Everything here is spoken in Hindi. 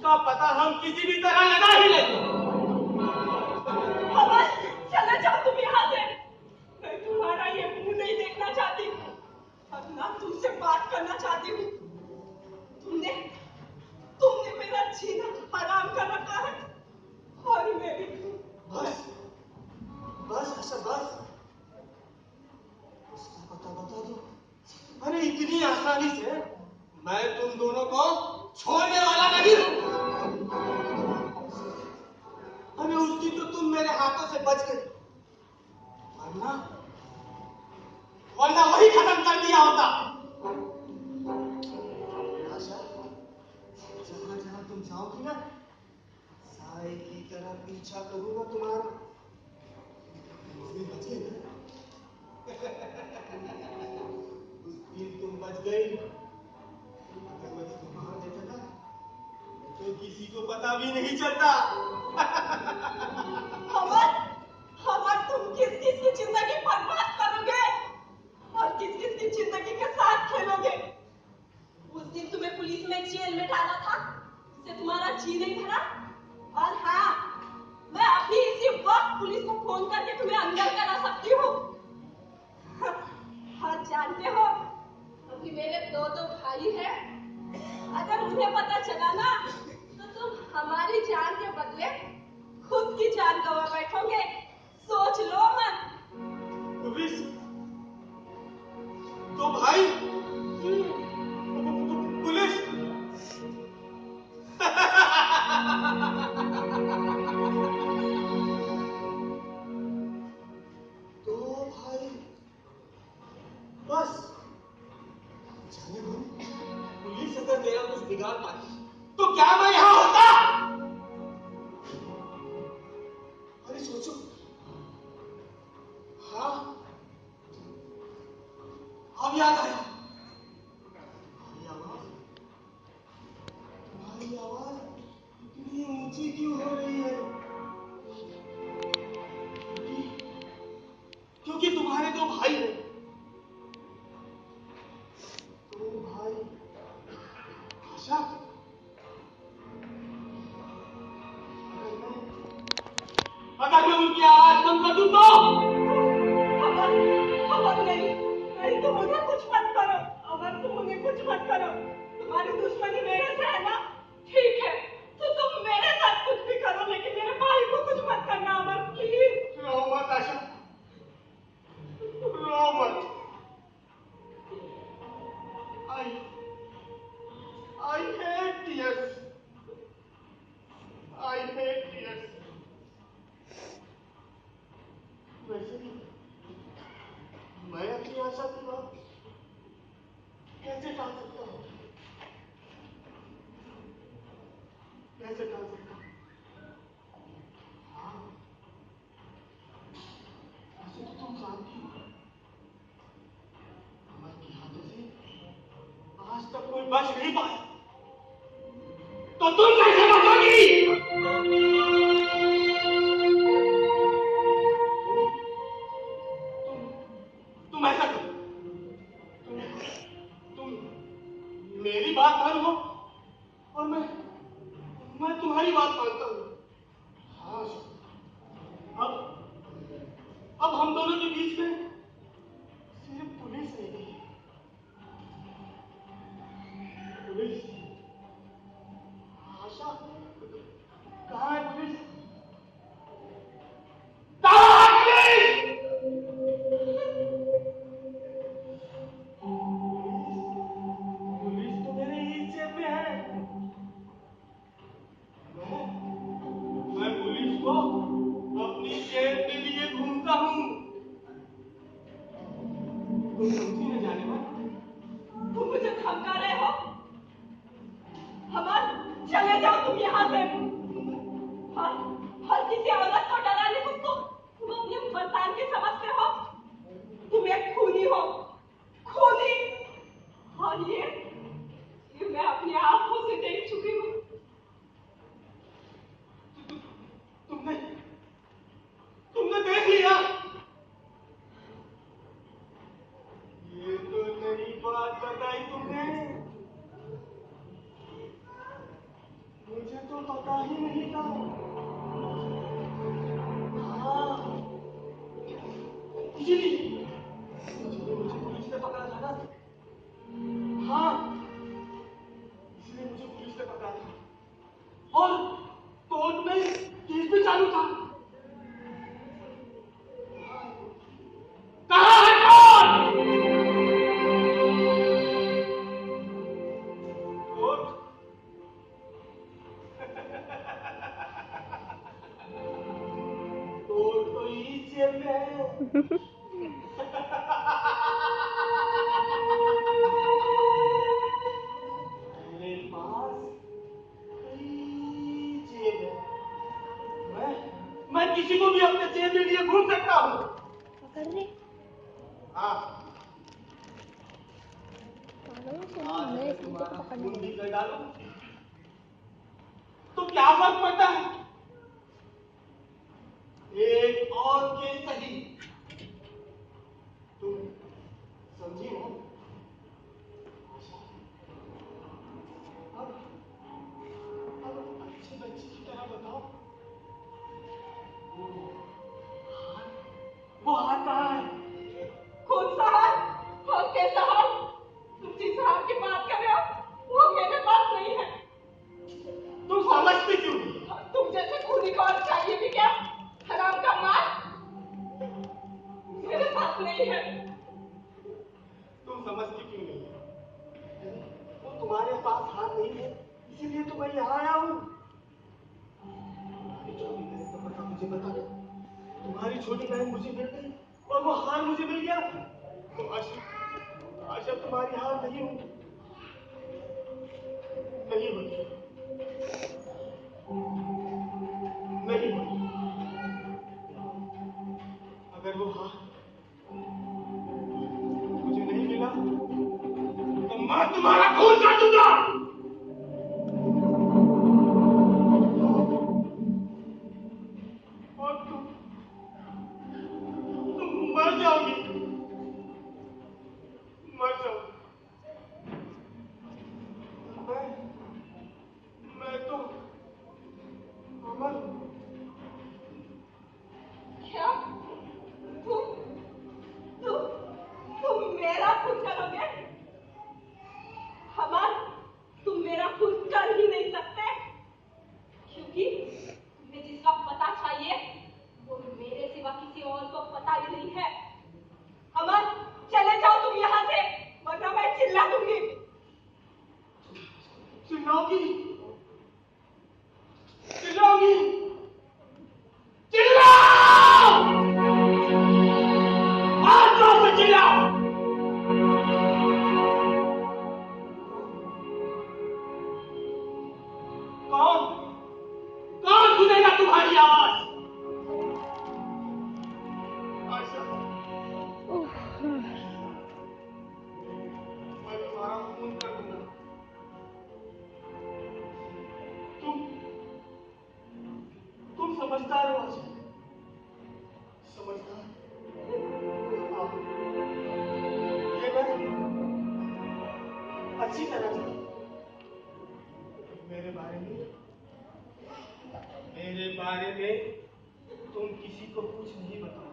उसका पता हम किसी भी तरह लगा ही लेंगे। अमर, चले जाओ तुम यहाँ से। मैं तुम्हारा ये मुंह नहीं देखना चाहती और ना तुमसे बात करना चाहती हूँ। तुमने मेरा जीना हराम कर रखा है और मैं भी। बस बस आशा बस, उसका पता बता दो। अरे इतनी आसानी से मैं तुम दोनों को छोड़ने वाला नहीं हूं। अरे उस दिन तो तुम मेरे हाथों से बच गए, वरना वही खत्म कर दिया होता। आशा, जहां जहां तुम जाओगी ना, साए की तरह पीछा करूंगा तुम्हारा। उस दिन बच गए ना? उस दिन तुम बच गई। अगर मैं तुम्हें मार देता ना, तो किसी को पता भी नहीं चलता। अमर, तुम किस किस की जिंदगी बर्बाद करोगे और किस किस की जिंदगी के साथ खेलोगे? उस दिन तुम्हें पुलिस में जेल में डाला था, उससे तुम्हारा जी नहीं भरा। और हाँ, मैं अभी इसी वक्त पुलिस को फोन करके तुम्हें अंदर करा सकती हूँ। और जानते हो, अभी मेरे दो भाई हैं। अगर उन्हें पता चला ना, तो तुम हमारी जान के बदले खुद की जान गवा बैठोगे। सोच लो मत। पुलिस? तो भाई पुलिस? तो भाई बस जाने दो। पुलिस अगर मेरा कुछ बिगाड़ पाती तो क्या मैं यहां होता? अरे सोचो। हाँ, अब याद आया। तुम्हारी आवाज इतनी ऊंची क्यों हो रही है? क्योंकि तुम्हारे दो भाई हैं। दो भाई। आशा, अगर मैं उनकी आवाज कम कर दूं तो? अमर नहीं, तुम उन्हें कुछ मत करो। अमर, तुम उन्हें कुछ मत करो। तुम्हारी दुश्मनी मेरे से है ना? ठीक है, तो तुम मेरे साथ कुछ भी करो, लेकिन मेरे भाई को कुछ मत करना। अमर प्लीज। रो मत आशा, रो मत। I hate tears. I hate tears. वैसे भी मैं अपनी आशा की बात कैसे टाल सकता हूँ? कैसे टाल सकता हूँ? हाँ, वैसे तो तुम जानती हो, अमर के हाथों से आज तक कोई बच नहीं पाया, तो तुम कैसे बचोगी? तुम ऐसा करो, तुम मेरी बात मानो और मैं तुम्हारी बात मानता हूँ। हाँ, अब हम दोनों के बीच में सिर्फ पुलिस नहीं है। पुलिस? आशा, कहाँ है पुलिस? कहाँ है पुलिस? पुलिस तो मेरे ही जेब में है। मैं पुलिस को अपनी जेब में लिए घूमता हूँ। तुम समझी न जाने मन? तुम मुझे धमका रहे हो? अमर, चले जाओ तुम यहाँ से। हर किसी औरत को डराने को तुम अपने मर्दान के समझते हो? तुम एक खूनी हो, खूनी। और ये मैं अपनी आंखों से देख चुकी हूँ। तुमने तुमने देख लिया? ये तो नई बात बताई तुमने। मुझे तो पता ही नहीं था। हाँ, इसीलिए मुझे पुलिस ने पकड़ा था ना। हाँ, इसलिए मुझे पुलिस ने पकड़ा था और कोर्ट में केस भी चालू था। कहाँ है कोर्ट? कोर्ट? कोर्ट तो इस जेल में है। मेरे पास कई जेब है। मैं किसी को भी अपने जेब में लिए घूम सकता हूँ। पकड़ रहे हाँ, सुना मैं इसलिए तो पकड़ने खून भी लगी। कर डालो तो क्या फर्क पड़ता है? एक और केस सही। तुम समझी ना? अब अच्छी बच्ची की तरह बताओ, वो हाथ कहाँ है? कौन सा हाथ और कैसा हाथ? तुम जिस हाथ की बात कर रहे हो वो मेरे पास नहीं है। तुम समझती क्यों नहीं? तुम जैसे खूनी को और चाहिए भी क्या? हराम का माल मेरे पास नहीं है। तुम समझती क्यों नहीं? वो तुम्हारे पास हाथ नहीं है, इसीलिए तो मैं यहाँ आया हूँ। तुम्हारी छोटी बहन का पता मुझे बता दो। तुम्हारी छोटी बहन मुझे मिल गई और वो हार मुझे मिल गया। तो आशा तुम्हारी हार नहीं होगी, नहीं होगी, नहीं होगी। अगर वो हार मुझे नहीं मिला तो मैं तुम्हारा खून कर दूंगा। और तुम मर जाओगी, मर जाओगी। मैं तो अमर हूँ। क्या? तुम तुम तुम मेरा खून करोगे? हमार तुम मेरा खून कर ही नहीं सकते क्योंकि तुम्हें जिसका पता चाहिए वो मेरे सिवा किसी और को पता ही नहीं है। अमर चले जाओ तुम यहाँ से वरना मैं चिल्ला दूंगी। चिल्लाओगी, चिल्लाओगी, चिल्लाओ! और जोर से चिल्लाओ! कौन कौन सुनेगा तुम्हारी आवाज? आशा, मैं तुम्हारा खून कर दूंगा। तुम समझदार हो आशा, समझदार। हाँ, ये मैं अच्छी तरह जानता हूँ। मेरे बारे में तुम किसी को कुछ नहीं बताओ।